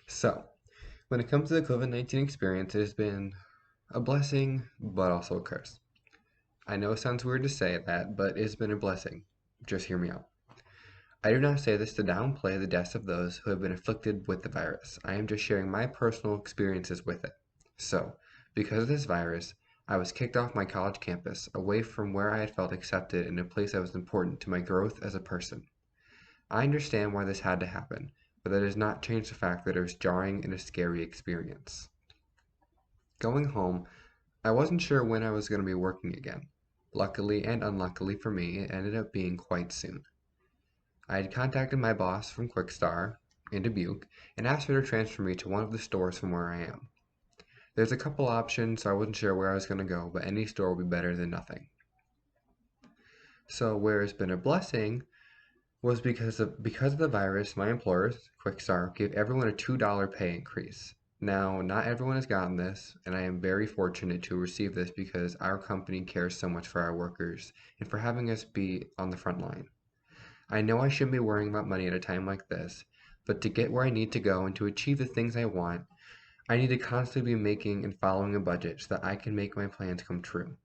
So, when it comes to the COVID-19 experience, it has been a blessing, but also a curse. I know it sounds weird to say that, but it's been a blessing. Just hear me out. I do not say this to downplay the deaths of those who have been afflicted with the virus. I am just sharing my personal experiences with it. So, because of this virus, I was kicked off my college campus, away from where I had felt accepted in a place that was important to my growth as a person. I understand why this had to happen, but that does not change the fact that it was jarring and a scary experience. Going home, I wasn't sure when I was going to be working again. Luckily and unluckily for me, it ended up being quite soon. I had contacted my boss from Quickstar in Dubuque and asked her to transfer me to one of the stores from where I am. There's a couple options, so I wasn't sure where I was going to go, but any store would be better than nothing. So where it's been a blessing was because of the virus, my employers, Quickstar, gave everyone a $2 pay increase. Now, not everyone has gotten this, and I am very fortunate to receive this because our company cares so much for our workers and for having us be on the front line. I know I shouldn't be worrying about money at a time like this, but to get where I need to go and to achieve the things I want, I need to constantly be making and following a budget so that I can make my plans come true.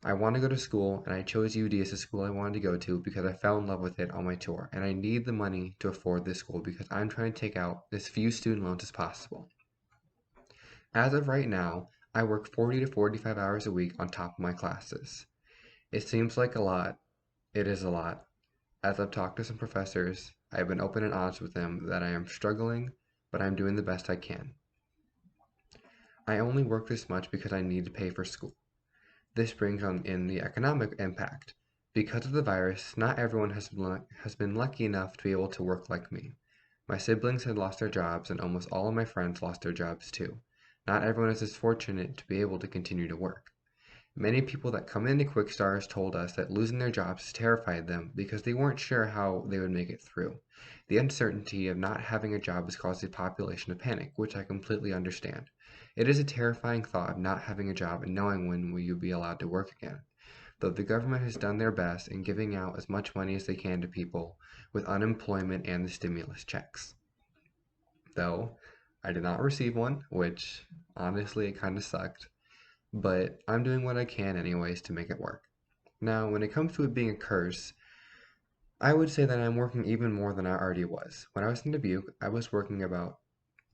I want to go to school, and I chose UD as the school I wanted to go to because I fell in love with it on my tour, and I need the money to afford this school because I'm trying to take out as few student loans as possible. As of right now, I work 40 to 45 hours a week on top of my classes. It seems like a lot. It is a lot. As I've talked to some professors, I have been open and honest with them that I am struggling, but I'm doing the best I can. I only work this much because I need to pay for school. This brings on in the economic impact. Because of the virus, not everyone has been lucky enough to be able to work like me. My siblings had lost their jobs, and almost all of my friends lost their jobs too. Not everyone is as fortunate to be able to continue to work. Many people that come into Quickstars told us that losing their jobs terrified them because they weren't sure how they would make it through. The uncertainty of not having a job has caused the population to panic, which I completely understand. It is a terrifying thought of not having a job and knowing when will you be allowed to work again. Though the government has done their best in giving out as much money as they can to people with unemployment and the stimulus checks. Though I did not receive one, which honestly it kind of sucked, but I'm doing what I can anyways to make it work. Now, when it comes to it being a curse, I would say that I'm working even more than I already was. When I was in Dubuque, I was working about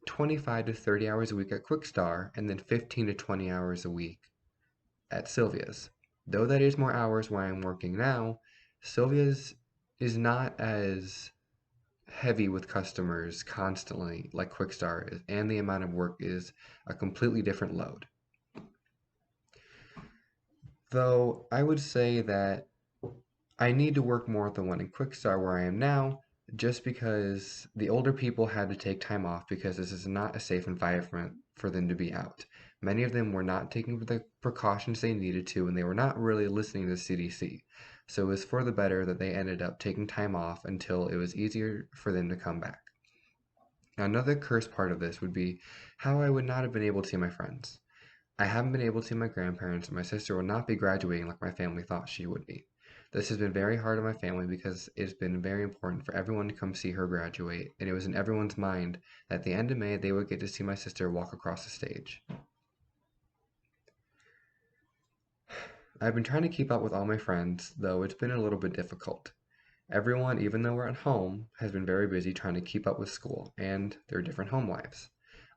25 to 30 hours a week at Quickstar and then 15 to 20 hours a week at Sylvia's. Though that is more hours where I'm working now, Sylvia's is not as heavy with customers constantly like Quickstar is, and the amount of work is a completely different load. Though I would say that I need to work more at the one in Quickstar where I am now, just because the older people had to take time off because this is not a safe environment for them to be out. Many of them were not taking the precautions they needed to, and they were not really listening to the CDC. So it was for the better that they ended up taking time off until it was easier for them to come back. Now, another cursed part of this would be how I would not have been able to see my friends. I haven't been able to see my grandparents, and my sister will not be graduating like my family thought she would be. This has been very hard on my family because it's been very important for everyone to come see her graduate, and it was in everyone's mind that at the end of May they would get to see my sister walk across the stage. I've been trying to keep up with all my friends, though it's been a little bit difficult. Everyone, even though we're at home, has been very busy trying to keep up with school and their different home lives.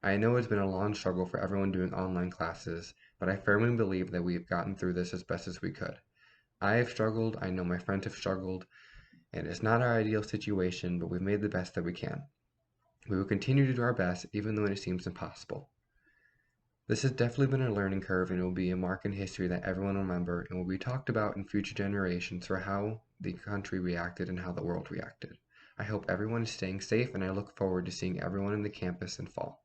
I know it's been a long struggle for everyone doing online classes, but I firmly believe that we have gotten through this as best as we could. I have struggled, I know my friends have struggled, and it's not our ideal situation, but we've made the best that we can. We will continue to do our best, even though it seems impossible. This has definitely been a learning curve, and it will be a mark in history that everyone will remember and will be talked about in future generations for how the country reacted and how the world reacted. I hope everyone is staying safe, and I look forward to seeing everyone in the campus in fall.